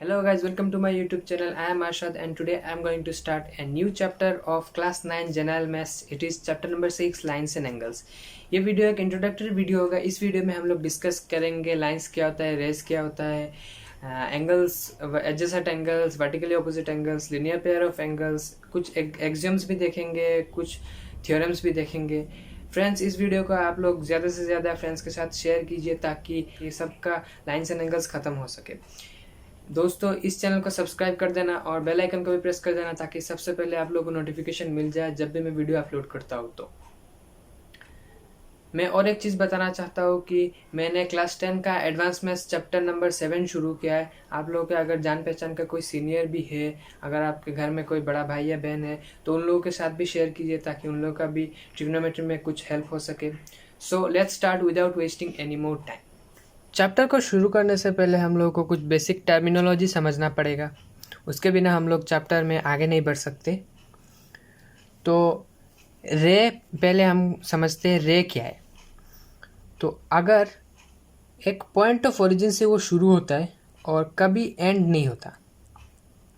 Hello guys, welcome to my YouTube channel. I am Arshad and today I am going to start a new chapter of class 9 General Maths. It is chapter number 6 Lines and Angles. ये video एक introductory video होगा। इस video में हम लोग discuss करेंगे lines क्या होता है, रेस क्या होता है, angles, adjacent angles, vertically opposite angles, linear pair of angles, कुछ एक्सियम्स भी देखेंगे, कुछ थ्योरम्स भी देखेंगे। फ्रेंड्स, इस वीडियो को आप लोग ज़्यादा से ज़्यादा फ्रेंड्स के साथ शेयर कीजिए ताकि ये सबका लाइंस एंड एंगल्स ख़त्म हो सके। दोस्तों, इस चैनल को सब्सक्राइब कर देना और बेल आइकन को भी प्रेस कर देना ताकि सबसे पहले आप लोगों को नोटिफिकेशन मिल जाए जब भी मैं वीडियो अपलोड करता हूँ। तो मैं और एक चीज़ बताना चाहता हूँ कि मैंने क्लास 10 का एडवांस मैथ्स चैप्टर नंबर 7 शुरू किया है। आप लोगों के अगर जान पहचान का कोई सीनियर भी है, अगर आपके घर में कोई बड़ा भाई या बहन है तो उन लोगों के साथ भी शेयर कीजिए ताकि उन लोगों का भी ट्रिग्नोमेट्री में कुछ हेल्प हो सके। So let's start without wasting any more time. Chapter को शुरू करने से पहले हम लोगों को कुछ बेसिक टर्मिनोलॉजी समझना पड़ेगा, उसके बिना हम लोग चैप्टर में आगे नहीं बढ़ सकते। तो रे पहले हम समझते हैं रे क्या है। तो अगर एक पॉइंट ऑफ ओरिजिन से वो शुरू होता है और कभी एंड नहीं होता,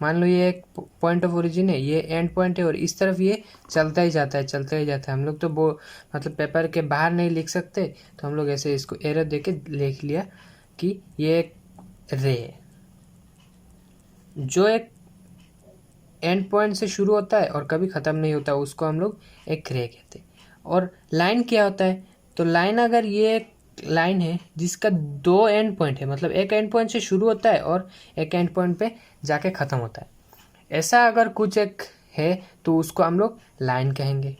मान लो ये एक पॉइंट ऑफ ओरिजिन है, ये एंड पॉइंट है और इस तरफ ये चलता ही जाता है, चलता ही जाता है। हम लोग तो वो मतलब पेपर के बाहर नहीं लिख सकते, तो हम लोग ऐसे इसको एरो दे के लिख लिया कि ये एक रे है जो एक एंड पॉइंट से शुरू होता है और कभी ख़त्म नहीं होता, उसको हम लोग एक रे कहते हैं। और लाइन क्या होता है? तो लाइन, अगर ये एक लाइन है जिसका दो एंड पॉइंट है, मतलब एक एंड पॉइंट से शुरू होता है और एक एंड पॉइंट पे जाके ख़त्म होता है, ऐसा अगर कुछ एक है तो उसको हम लोग लाइन कहेंगे।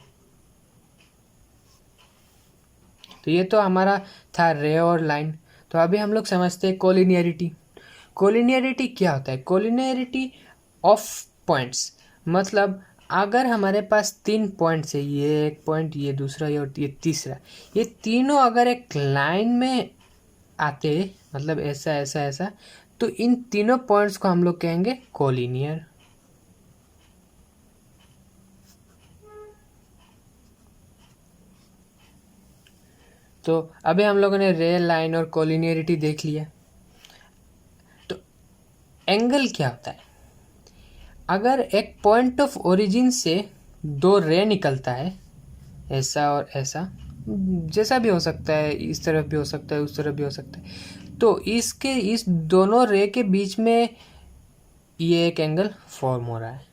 तो ये तो हमारा था रे और लाइन। तो अभी हम लोग समझते हैं कोलिनियरिटी। कोलिनियरिटी क्या होता है? कोलिनियरिटी ऑफ पॉइंट्स, मतलब अगर हमारे पास 3 पॉइंट्स है, ये एक पॉइंट, ये दूसरा, ये और ये तीसरा, ये तीनों अगर एक लाइन में आते, मतलब ऐसा ऐसा ऐसा, तो इन तीनों पॉइंट्स को हम लोग कहेंगे कोलिनियर। तो अभी हम लोगों ने रे, लाइन और कोलिनियरिटी देख लिया। तो एंगल क्या होता है? अगर एक पॉइंट ऑफ ओरिजिन से दो रे निकलता है, ऐसा और ऐसा, जैसा भी हो सकता है, इस तरफ भी हो सकता है, उस तरफ भी हो सकता है, तो इस दोनों रे के बीच में ये एक एंगल फॉर्म हो रहा है।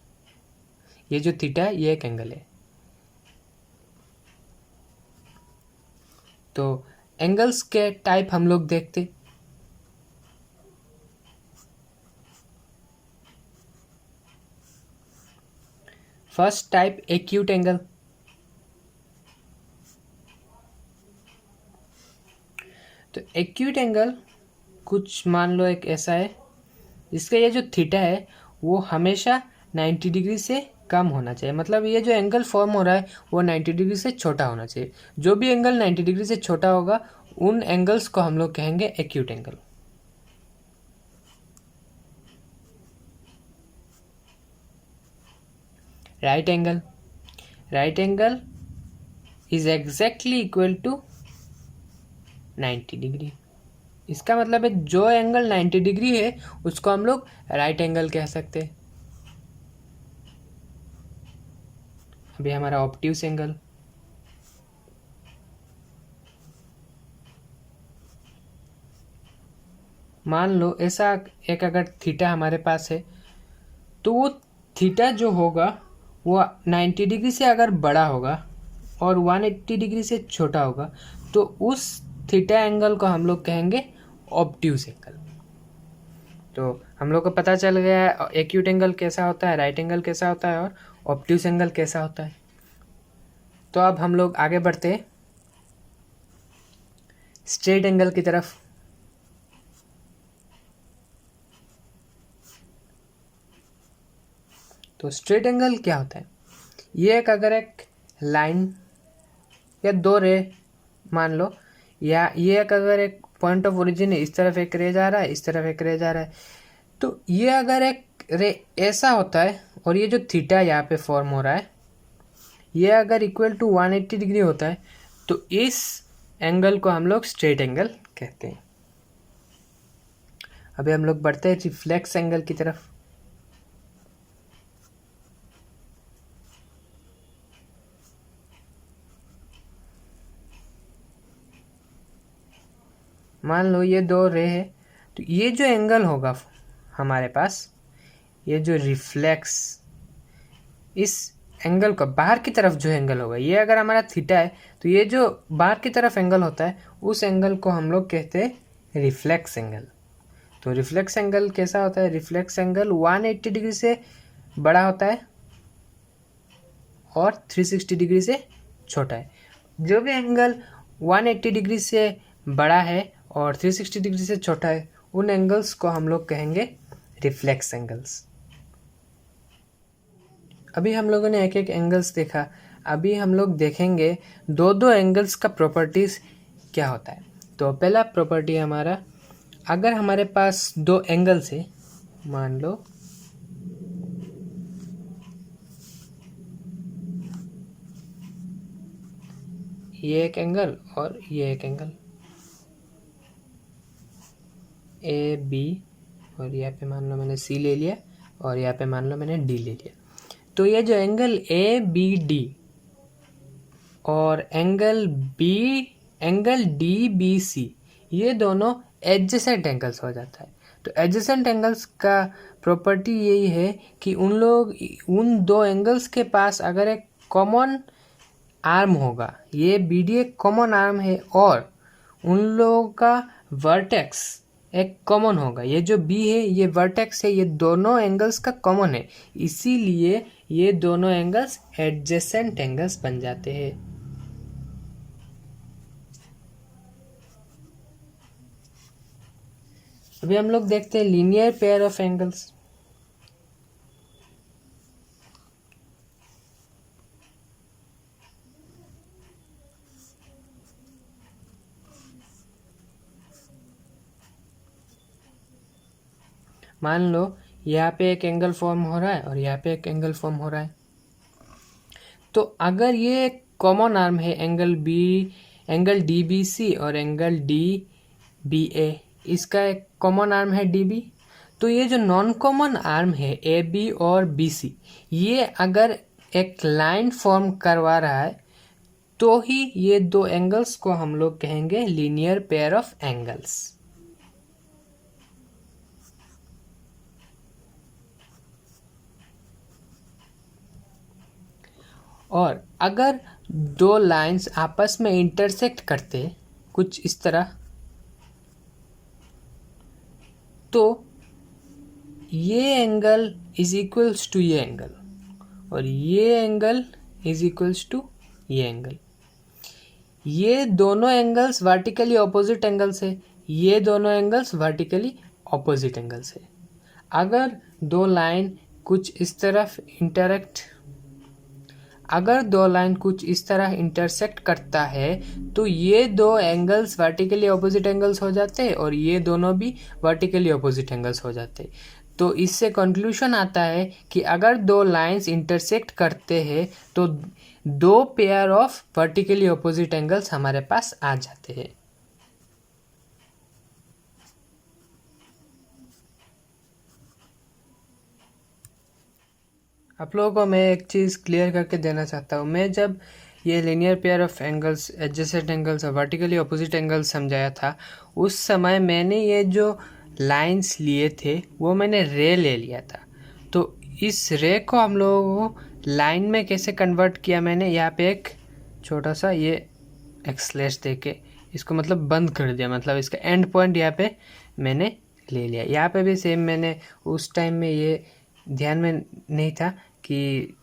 ये जो थीटा है ये एक एंगल है। तो एंगल्स के टाइप हम लोग देखते। First type acute angle. तो एक्यूट एंगल कुछ मान लो एक ऐसा है, इसका ये जो थीटा है वो हमेशा 90 डिग्री से कम होना चाहिए, मतलब ये जो एंगल फॉर्म हो रहा है वो 90 डिग्री से छोटा होना चाहिए। जो भी एंगल 90 डिग्री से छोटा होगा उन एंगल्स को हम लोग कहेंगे acute angle. Right angle. Right angle is exactly equal to 90 degree. इसका मतलब है जो एंगल 90 डिग्री है उसको हम लोग राइट एंगल कह सकते हैं। अभी हमारा ऑब्ट्यूस एंगल। मान लो ऐसा एक अगर थीटा हमारे पास है, तो वो थीटा जो होगा वो 90 डिग्री से अगर बड़ा होगा और 180 डिग्री से छोटा होगा, तो उस थीटा एंगल को हम लोग कहेंगे ऑब्ट्यूस एंगल। तो हम लोग को पता चल गया है एक्यूट एंगल कैसा होता है, राइट एंगल कैसा होता है और ऑब्ट्यूस एंगल कैसा होता है। तो अब हम लोग आगे बढ़ते हैं स्ट्रेट एंगल की तरफ। तो स्ट्रेट एंगल क्या होता है? ये एक अगर एक लाइन या दो रे मान लो, या ये एक अगर एक पॉइंट ऑफ ओरिजिन है, इस तरफ एक रे जा रहा है, इस तरफ एक रे जा रहा है, तो ये अगर एक रे ऐसा होता है और ये जो थीटा यहाँ पे फॉर्म हो रहा है ये अगर इक्वल टू 180 डिग्री होता है, तो इस एंगल को हम लोग स्ट्रेट एंगल कहते हैं। अभी हम लोग बढ़ते हैं रिफ्लेक्स एंगल की तरफ। मान लो ये दो रे है, तो ये जो एंगल होगा हमारे पास, ये जो रिफ्लेक्स, इस एंगल का बाहर की तरफ जो एंगल होगा, ये अगर हमारा थीटा है तो ये जो बाहर की तरफ एंगल होता है उस एंगल को हम लोग कहते हैं रिफ्लेक्स एंगल। तो रिफ्लेक्स एंगल कैसा होता है? रिफ्लेक्स एंगल 180 डिग्री से बड़ा होता है और 360 डिग्री से छोटा है। जो भी एंगल 180 डिग्री से बड़ा है और 360 डिग्री से छोटा है, उन एंगल्स को हम लोग कहेंगे रिफ्लेक्स एंगल्स। अभी हम लोगों ने एक एक एंगल्स देखा, अभी हम लोग देखेंगे दो दो एंगल्स का प्रॉपर्टीज़ क्या होता है। तो पहला प्रॉपर्टी हमारा, अगर हमारे पास दो एंगल्स है, मान लो ये एक एंगल और ये एक एंगल ए बी, और यहाँ पे मान लो मैंने सी ले लिया और यहाँ पे मान लो मैंने डी ले लिया। तो ये जो एंगल ए बी डी और एंगल डी बी सी, ये दोनों एडजेसेंट एंगल्स हो जाता है। तो एडजेसेंट एंगल्स का प्रॉपर्टी यही है कि उन दो एंगल्स के पास अगर एक कॉमन आर्म होगा, ये बी डी एक कॉमन आर्म है और उन लोगों का वर्टेक्स एक कॉमन होगा, ये जो बी है ये वर्टेक्स है, ये दोनों एंगल्स का कॉमन है, इसीलिए ये दोनों एंगल्स एडजेसेंट एंगल्स बन जाते हैं। अभी हम लोग देखते हैं लीनियर पेयर ऑफ एंगल्स। मान लो यहाँ पे एक एंगल फॉर्म हो रहा है और यहाँ पे एक एंगल फॉर्म हो रहा है। तो अगर ये कॉमन आर्म है एंगल डी बी सी और एंगल डी बी ए, इसका एक कॉमन आर्म है डी बी, तो ये जो नॉन कॉमन आर्म है ए बी और बी सी, ये अगर एक लाइन फॉर्म करवा रहा है तो ही ये दो एंगल्स को हम लोग कहेंगे लीनियर पेयर ऑफ एंगल्स। और अगर दो लाइंस आपस में इंटरसेक्ट करते कुछ इस तरह, तो ये एंगल इज इक्वल्स टू ये एंगल और ये एंगल इज इक्वल्स टू ये एंगल। ये दोनों एंगल्स वर्टिकली ऑपोजिट एंगल्स है, ये दोनों एंगल्स वर्टिकली ऑपोजिट एंगल्स है। अगर दो लाइन कुछ इस तरह इंटरसेक्ट करता है तो ये दो एंगल्स वर्टिकली ऑपोजिट एंगल्स हो जाते हैं और ये दोनों भी वर्टिकली ऑपोजिट एंगल्स हो जाते हैं। तो इससे कंक्लूजन आता है कि अगर दो लाइंस इंटरसेक्ट करते हैं तो दो pair of vertically opposite angles हमारे पास आ जाते हैं। आप लोगों को मैं एक चीज़ क्लियर करके देना चाहता हूँ। मैं जब ये linear pair of angles, adjacent angles और वर्टिकली ऑपोजिट एंगल्स समझाया था, उस समय मैंने ये जो लाइंस लिए थे वो मैंने रे ले लिया था। तो इस रे को हम लोगों को लाइन में कैसे कन्वर्ट किया, मैंने यहाँ पे एक छोटा सा ये एक स्लैश दे के इसको मतलब बंद कर दिया, मतलब इसका एंड पॉइंट यहाँ पे मैंने ले लिया। यहाँ पे भी सेम, मैंने उस टाइम में ये ध्यान में नहीं था कि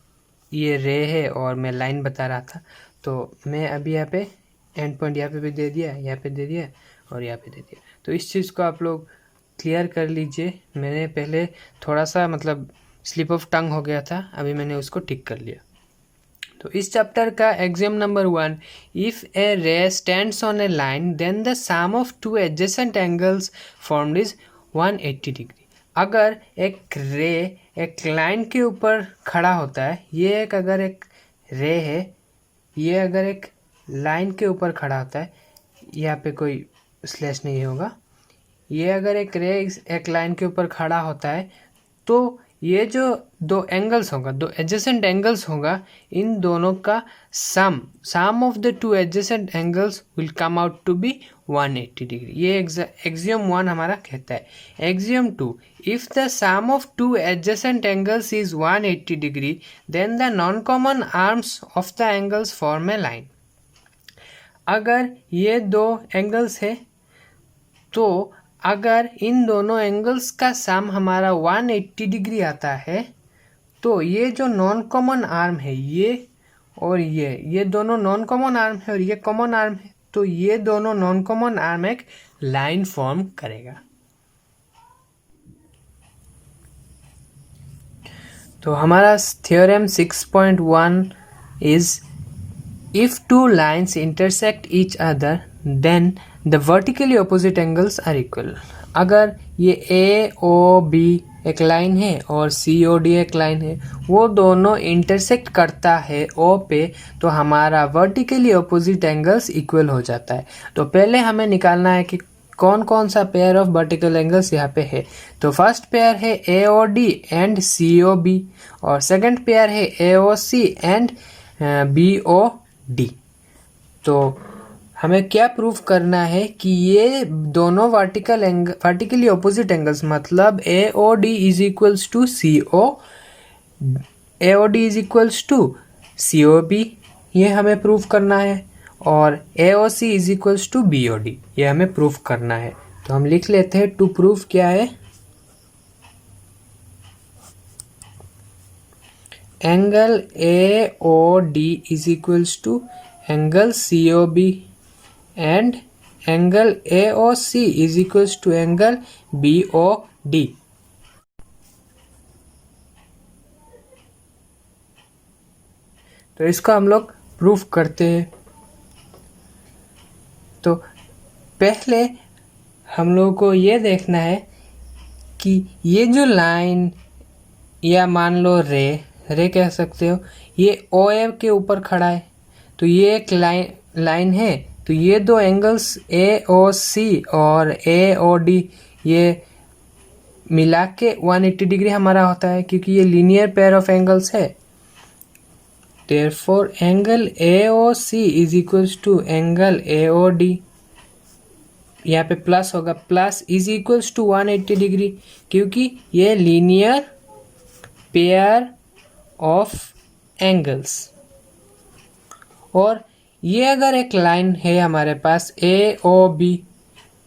ये रे है और मैं लाइन बता रहा था, तो मैं अभी यहाँ पे एंड पॉइंट यहाँ पे भी दे दिया, यहाँ पे दे दिया और यहाँ पे दे दिया। तो इस चीज़ को आप लोग क्लियर कर लीजिए। मैंने पहले थोड़ा सा मतलब स्लिप ऑफ टंग हो गया था, अभी मैंने उसको ठीक कर लिया। तो इस चैप्टर का exam number 1, if a ray stands on a line then the sum of two adjacent angles formed is 180 degree. अगर एक रे एक लाइन के ऊपर खड़ा होता है, ये अगर एक रे है, ये अगर एक लाइन के ऊपर खड़ा होता है, यहाँ पे कोई स्लैश नहीं होगा, ये अगर एक रे एक लाइन के ऊपर खड़ा होता है तो ये जो दो एंगल्स होगा, दो एडजेसेंट एंगल्स होगा, इन दोनों का sum of the two adjacent angles will come out to be 180 degree. ये एक्सियम 1 हमारा कहता है। Axiom 2, if the sum of two adjacent angles is 180 degree then the non common arms of the angles form a line. अगर ये दो angles है तो अगर इन दोनों एंगल्स का सम हमारा 180 डिग्री आता है तो ये जो नॉन कॉमन आर्म है ये और ये दोनों नॉन कॉमन आर्म है और ये कॉमन आर्म है, तो ये दोनों नॉन कॉमन आर्म एक लाइन फॉर्म करेगा। तो हमारा theorem 6.1 is if two lines intersect each other then the vertically opposite angles are equal. अगर ये ए ओ बी एक लाइन है और सी ओ डी एक लाइन है, वो दोनों इंटरसेक्ट करता है ओ पे, तो हमारा वर्टिकली ऑपोजिट एंगल्स इक्वल हो जाता है। तो पहले हमें निकालना है कि कौन कौन सा पेयर ऑफ वर्टिकल एंगल्स यहाँ पे है। तो फर्स्ट पेयर है A O D and C O B और सेकंड पेयर है A O C and B O D. तो हमें क्या प्रूफ करना है कि ये दोनों वर्टिकली ऑपोजिट एंगल्स, मतलब A O D is equals to C O, A O D is equals to C O B, ये हमें प्रूफ करना है, और A O C is equals to B O D, ये हमें प्रूफ करना है। तो हम लिख लेते हैं टू प्रूफ क्या है। Angle A O D is equals to angle C O B and angle AOC is equals to angle BOD। तो इसको हम लोग प्रूफ करते हैं। तो पहले हम लोगों को ये देखना है कि ये जो लाइन, या मान लो रे कह सकते हो, ये OA के ऊपर खड़ा है, तो ये एक लाइन है। तो ये दो एंगल्स ए ओ सी और ए ओ डी ये मिला के 180 डिग्री हमारा होता है, क्योंकि ये लीनियर पेयर ऑफ एंगल्स है। Therefore angle A O C is equals to angle A O D, यहाँ पे प्लस होगा, plus is equals to 180 degree, क्योंकि ये लीनियर पेयर ऑफ एंगल्स। और ये अगर एक लाइन है हमारे पास ए ओ बी,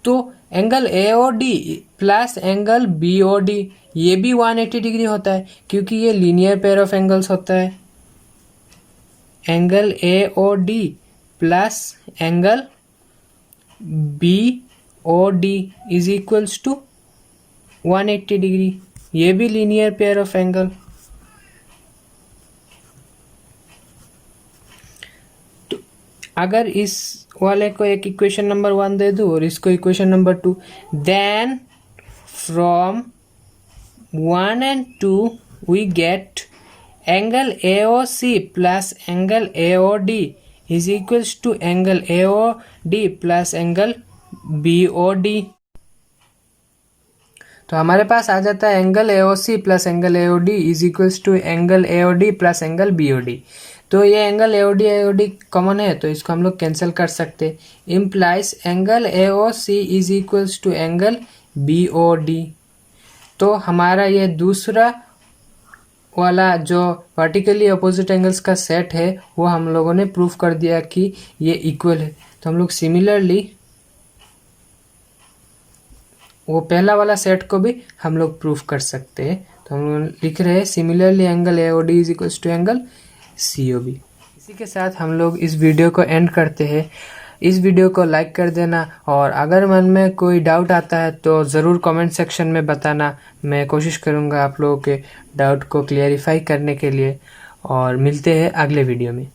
तो angle A O D plus angle B O D ये भी 180 डिग्री होता है, क्योंकि ये लीनियर पेयर ऑफ एंगल्स होता है। Angle A O D plus angle B O D is equals to 180 degree, ये भी लीनियर पेयर ऑफ एंगल। अगर इस वाले को एक इक्वेशन नंबर 1 दे दूँ और इसको equation number 2, then from 1 and 2 we get angle AOC plus angle AOD is equals to angle AOD plus angle BOD। तो हमारे पास आ जाता है angle AOC plus angle AOD is equals to angle AOD plus angle BOD। तो ये angle AOD common है, तो इसको हम लोग कैंसिल कर सकते। Implies angle AOC is equals to angle BOD। तो हमारा ये दूसरा वाला जो वर्टिकली अपोजिट एंगल्स का सेट है वो हम लोगों ने प्रूफ कर दिया कि ये इक्वल है। तो हम लोग सिमिलरली वो पहला वाला सेट को भी हम लोग प्रूफ कर सकते हैं। तो हम लोग लिख रहे हैं similarly angle AOD is equals to angle COB। इसी के साथ हम लोग इस वीडियो को एंड करते हैं। इस वीडियो को लाइक कर देना, और अगर मन में कोई डाउट आता है तो ज़रूर कमेंट सेक्शन में बताना। मैं कोशिश करूँगा आप लोगों के डाउट को क्लियरिफाई करने के लिए, और मिलते हैं अगले वीडियो में।